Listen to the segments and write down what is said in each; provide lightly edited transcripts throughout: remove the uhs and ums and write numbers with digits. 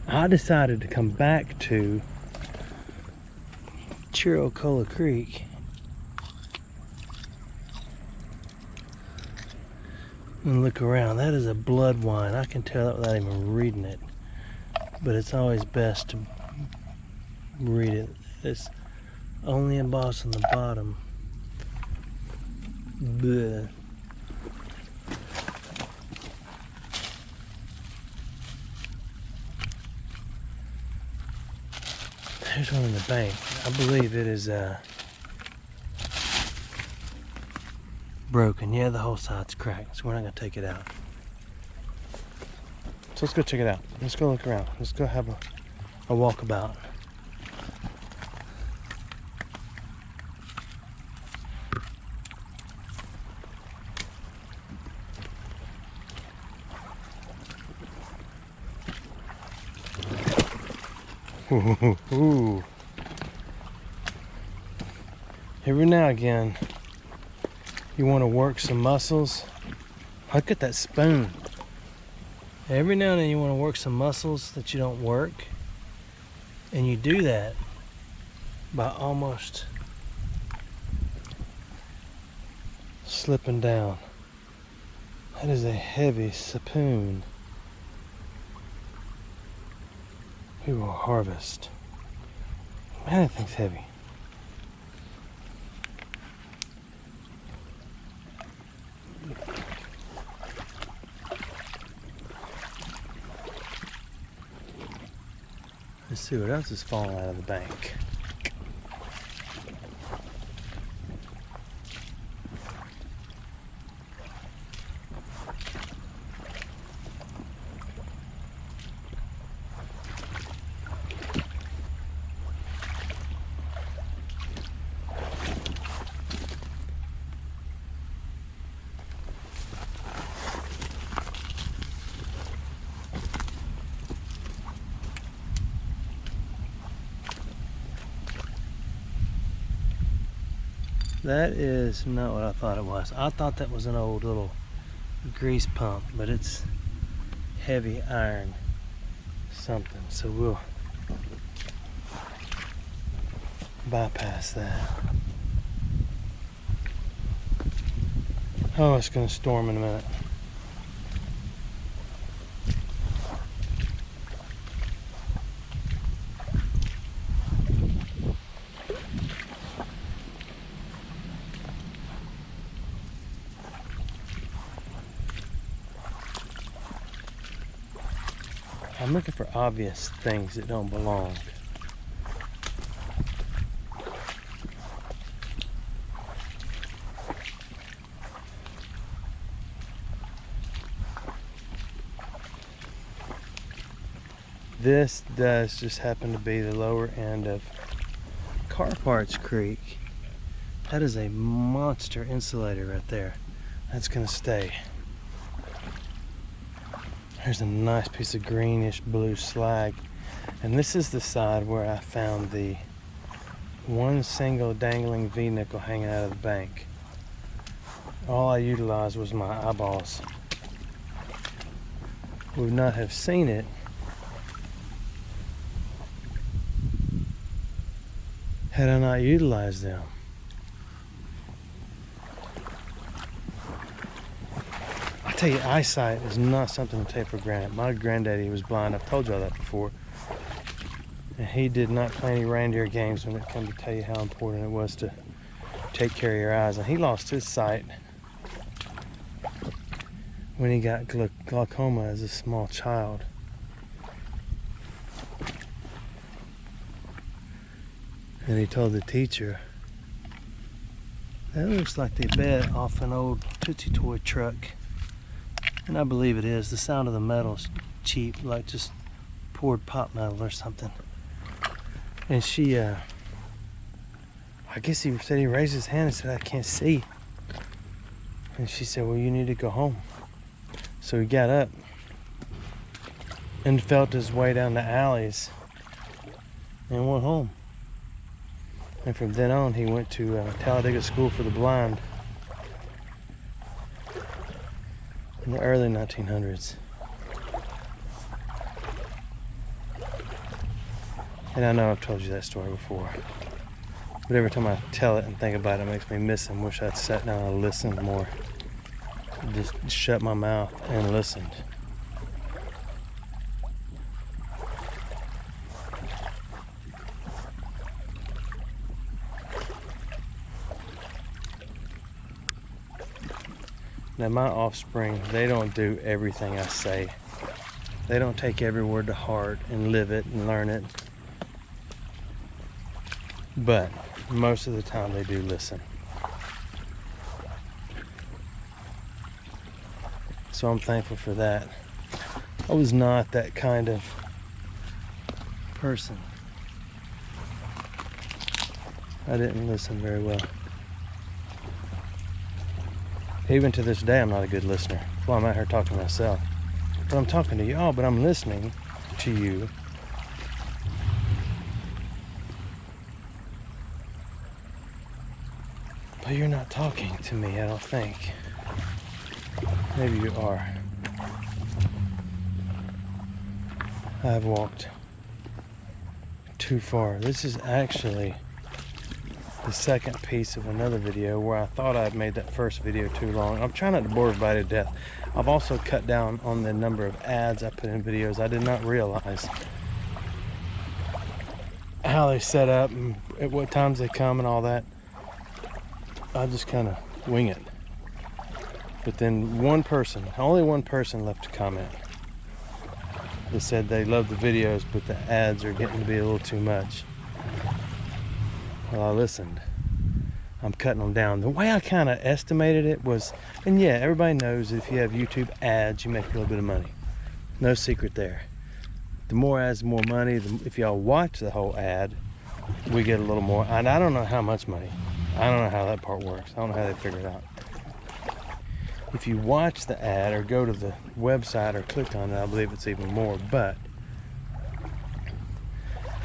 I decided to come back to Chiricahua Creek and look around. That is a blood wine. I can tell that without even reading it, but it's always best to read it. It's only embossed on the bottom. Bleh. There's one in the bank. I believe it is broken. Yeah, the whole side's cracked, so we're not gonna take it out. So let's go check it out. Let's go look around. Let's go have a walkabout. Ooh. Every now and again, you want to work some muscles. Look at that spoon. Every now and then you want to work some muscles that you don't work. And you do that by almost slipping down. That is a heavy spoon. We will harvest. Man, that thing's heavy. Let's see what else is falling out of the bank. That is not what I thought it was. I thought that was an old little grease pump, but it's heavy iron something. So we'll bypass that. Oh, it's gonna storm in a minute. I'm looking for obvious things that don't belong. This does just happen to be the lower end of Car Parts Creek. That is a monster insulator right there. That's gonna stay. There's a nice piece of greenish blue slag. And this is the side where I found the one single dangling V-nickel hanging out of the bank. All I utilized was my eyeballs. Would not have seen it had I not utilized them. I tell you, eyesight is not something to take for granted. My granddaddy was blind. I've told y'all that before. And he did not play any reindeer games when it came to tell you how important it was to take care of your eyes. And he lost his sight when he got glaucoma as a small child. And he told the teacher, that looks like they bet off an old Tootsie Toy truck. And I believe it is. The sound of the metal's cheap, like just poured pot metal or something. And she, I guess he said he raised his hand and said, I can't see. And she said, well, you need to go home. So he got up and felt his way down the alleys and went home. And from then on, he went to Talladega School for the Blind in the early 1900s. And I know I've told you that story before, but every time I tell it and think about it, it makes me miss him. Wish I'd sat down and listened more. Just shut my mouth and listened. Now my offspring, they don't do everything I say. They don't take every word to heart and live it and learn it. But most of the time they do listen. So I'm thankful for that. I was not that kind of person. I didn't listen very well. Even to this day, I'm not a good listener. Well, I'm out here talking to myself. But I'm talking to y'all, but I'm listening to you. But you're not talking to me, I don't think. Maybe you are. I've walked too far. This is actually the second piece of another video where I thought I'd made that first video too long. I'm trying not to bore everybody to death. I've also cut down on the number of ads I put in videos. I did not realize how they set up and at what times they come and all that. I just kind of wing it. But then only one person left a comment that said they love the videos, but the ads are getting to be a little too much. Well, I listened. I'm cutting them down. The way I kind of estimated it was, and yeah, everybody knows that if you have YouTube ads, you make a little bit of money. No secret there. The more ads, the more money. If y'all watch the whole ad, we get a little more. And I don't know how much money. I don't know how that part works. I don't know how they figure it out. If you watch the ad or go to the website or click on it, I believe it's even more. But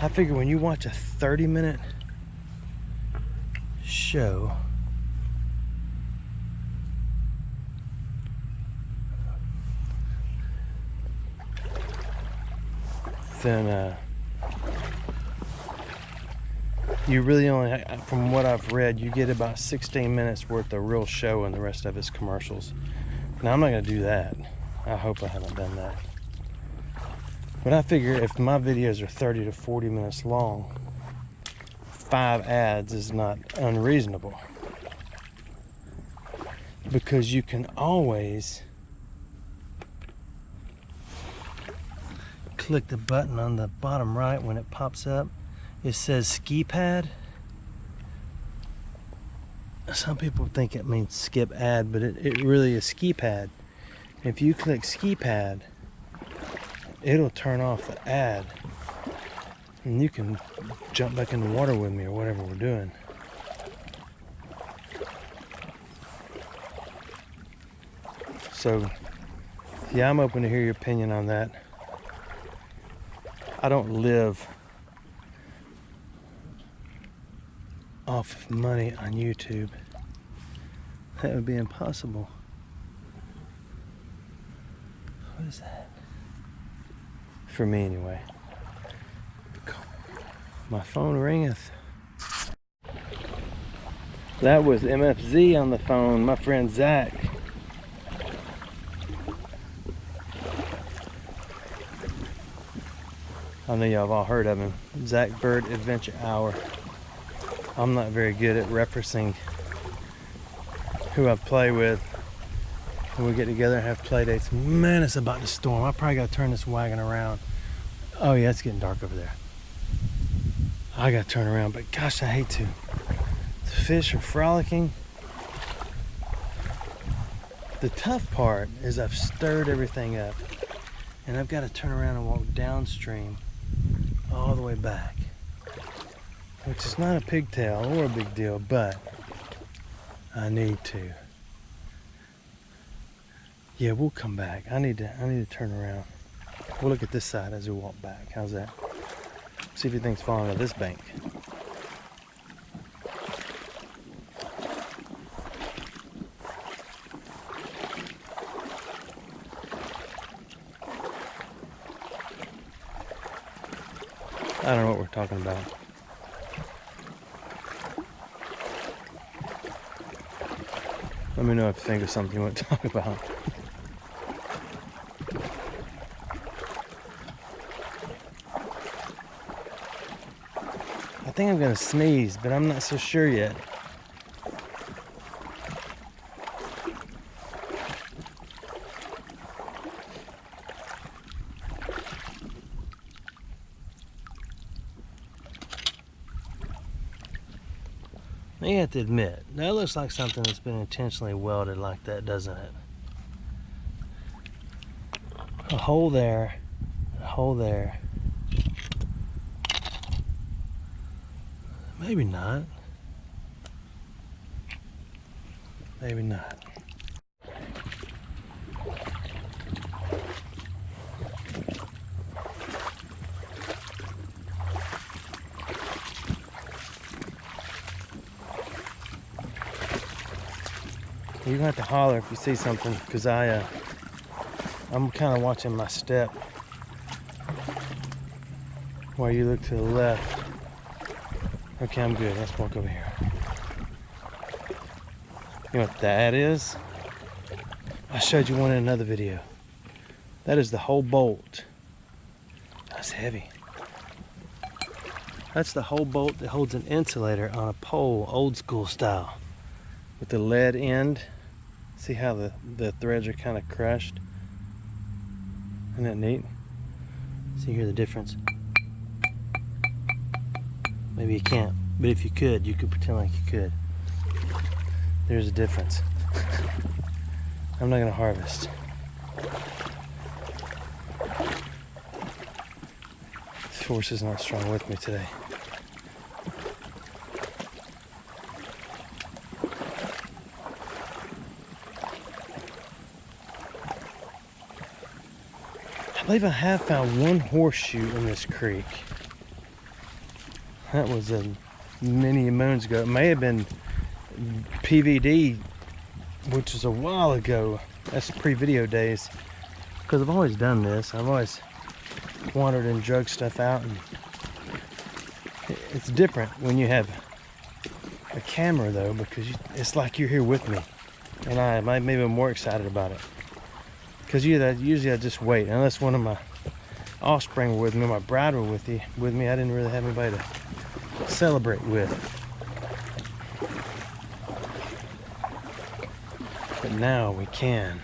I figure when you watch a 30-minute show, then you really only, from what I've read, you get about 16 minutes worth of real show and the rest of it's commercials. Now I'm not going to do that. I hope I haven't done that. But I figure if my videos are 30 to 40 minutes long, 5 ads is not unreasonable, because you can always click the button on the bottom right when it pops up. It says ski pad. Some people think it means skip ad, but it really is ski pad. If you click ski pad, it'll turn off the ad and you can jump back in the water with me or whatever we're doing. So yeah, I'm open to hear your opinion on that. I don't live off of money on YouTube. That would be impossible. What is that? For me anyway. My phone ringeth. That was MFZ on the phone, my friend Zach. I know y'all have all heard of him. Zach Bird Adventure Hour. I'm not very good at referencing who I play with when we get together and have play dates. Man, it's about to storm. I probably got to turn this wagon around. Oh yeah, it's getting dark over there. I got to turn around, but gosh, I hate to. The fish are frolicking. The tough part is I've stirred everything up and I've got to turn around and walk downstream all the way back, which is not a pigtail or a big deal, but I need to. Yeah, we'll come back. I need to turn around. We'll look at this side as we walk back. How's that? See if anything's falling out of this bank. I don't know what we're talking about. Let me know if you think of something you want to talk about. I think I'm gonna sneeze, but I'm not so sure yet. You have to admit, that looks like something that's been intentionally welded like that, doesn't it? A hole there, a hole there. Maybe not. Maybe not. You're gonna have to holler if you see something, because I'm kind of watching my step while you look to the left. Okay, I'm good. Let's walk over here. You know what that is? I showed you one in another video. That is the whole bolt. That's heavy. That's the whole bolt that holds an insulator on a pole, old school style, with the lead end. See how the threads are kind of crushed? Isn't that neat? So you hear the difference? Maybe you can't, but if you could pretend like you could. There's a difference. I'm not gonna harvest. This force is not strong with me today. I believe I have found one horseshoe in this creek. That was many moons ago. It may have been PVD, which was a while ago. That's pre-video days. Because I've always done this. I've always wandered and drug stuff out. And it's different when you have a camera though, because it's like you're here with me. And I might maybe more excited about it. Because usually I just wait. Unless one of my offspring were with me, my bride were with me, I didn't really have anybody to celebrate with. But now we can.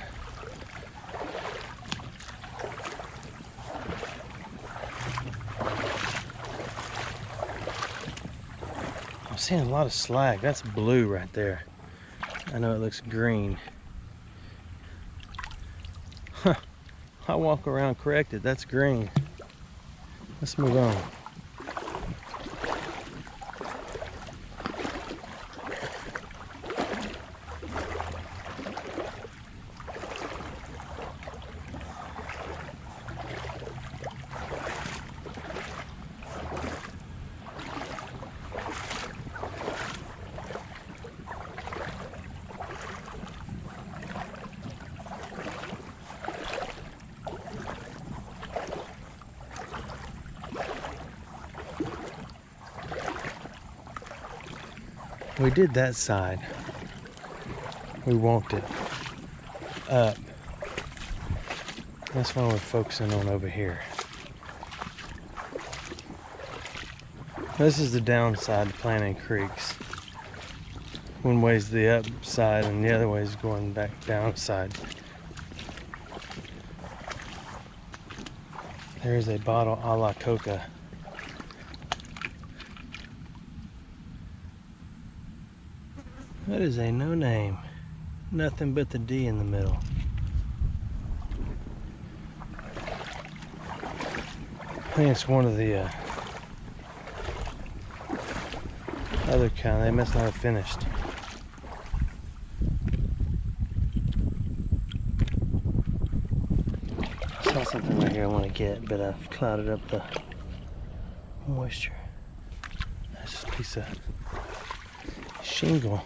I'm seeing a lot of slag. That's blue right there. I know it looks green. Huh. I walk around corrected. That's green. Let's move on. We did that side. We walked it up. That's why we're focusing on over here. This is the downside to planting creeks. One way's the upside and the other way's going back downside. There's a bottle a la Coca. That is a no name. Nothing but the D in the middle. I think it's one of the other kind. They must not have finished. I saw something right here I want to get, but I've clouded up the moisture. That's just a piece of shingle.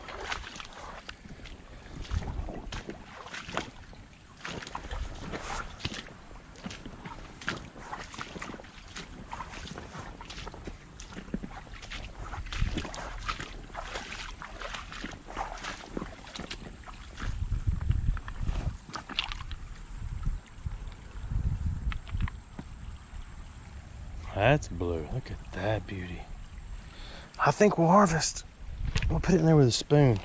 That's blue. Look at that beauty. I think we'll harvest. We'll put it in there with a spoon.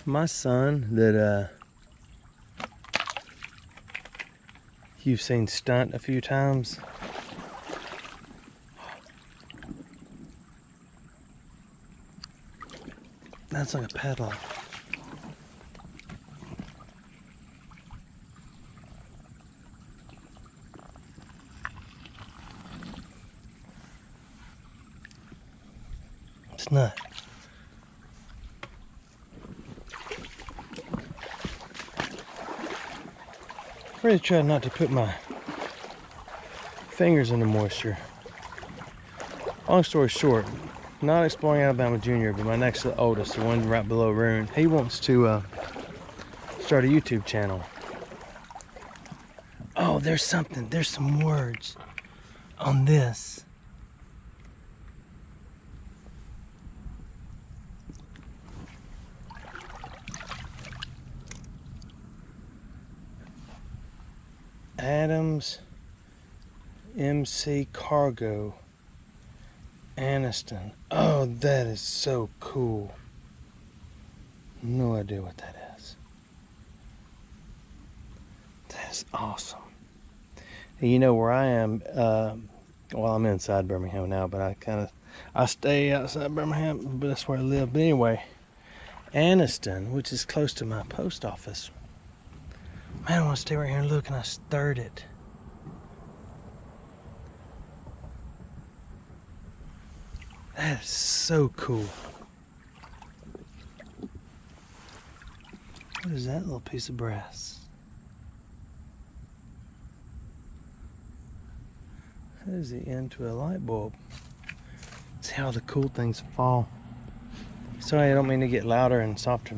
My son that you've seen stunt a few times. That's like a padlock. It's not. I really tried not to put my fingers in the moisture. Long story short, not exploring Alabama Junior, but my next to the oldest, the one right below Rune, he wants to start a YouTube channel. Oh, there's something. There's some words on this. Adams MC Cargo Aniston. Oh, that is so cool. No idea what that is. That's awesome. And you know where I am, well, I'm inside Birmingham now, but I stay outside Birmingham, but that's where I live. But anyway, Aniston, which is close to my post office. Man, I want to stay right here and look, and I stirred it. That is so cool. What is that little piece of brass? That is the end to a light bulb. See how the cool things fall. Sorry, I don't mean to get louder and softer.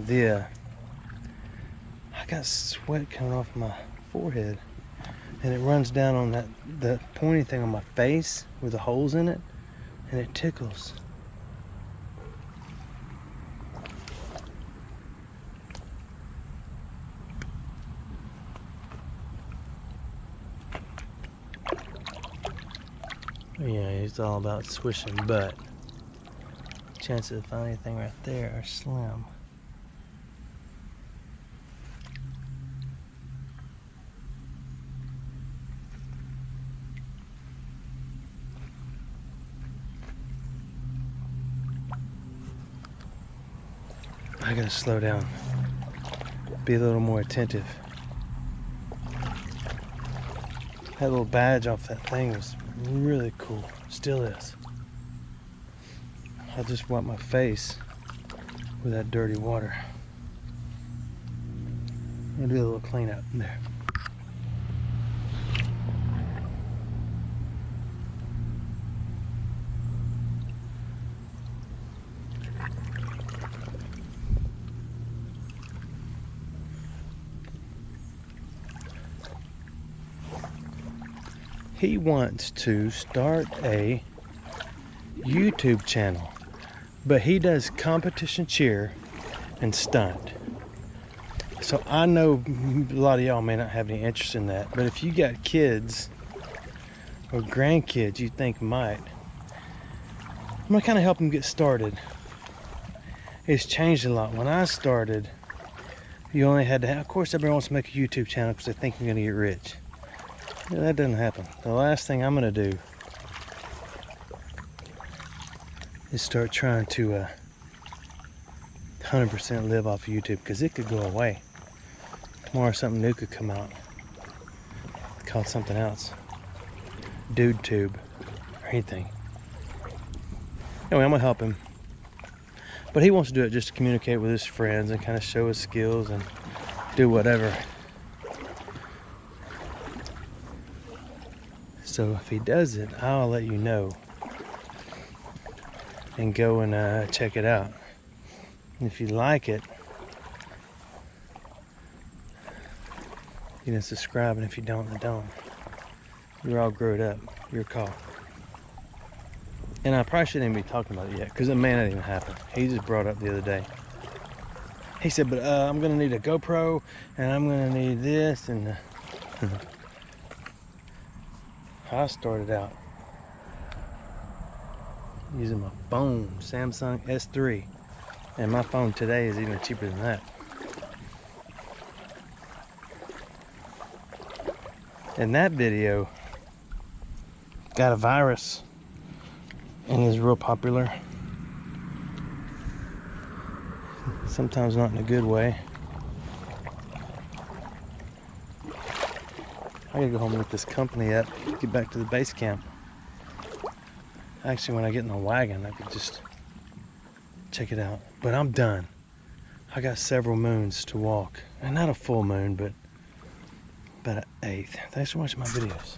I got sweat coming off my forehead, and it runs down on the pointy thing on my face with the holes in it, and it tickles. Yeah, it's all about swishing, but chances of finding anything right there are slim. I gotta slow down, be a little more attentive. That little badge off that thing was really cool, still is. I just wipe my face with that dirty water. I'm gonna do a little cleanup in there. He wants to start a YouTube channel, but he does competition cheer and stunt. So I know a lot of y'all may not have any interest in that, but if you got kids or grandkids you think might, I'm gonna kind of help them get started. It's changed a lot. When I started, you only had to have, of course everybody wants to make a YouTube channel because they think you're gonna get rich. Yeah, that doesn't happen. The last thing I'm gonna do is start trying to 100% live off of YouTube, because it could go away. Tomorrow something new could come out called something else. Dude tube or anything. Anyway, I'm gonna help him. But he wants to do it just to communicate with his friends and kind of show his skills and do whatever. So if he does it, I'll let you know and go and check it out. And if you like it, you can subscribe, and if you don't, then don't. You're all grown up. Your call. And I probably shouldn't even be talking about it yet, because it may not even happen. He just brought up the other day. He said, but I'm gonna need a GoPro, and I'm gonna need this, and I started out using my phone, Samsung S3, and my phone today is even cheaper than that. And that video got a virus and is real popular. Sometimes not in a good way. I gotta go home and look this company up, get back to the base camp. Actually, when I get in the wagon, I could just check it out. But I'm done. I got several moons to walk. And not a full moon, but about an eighth. Thanks for watching my videos.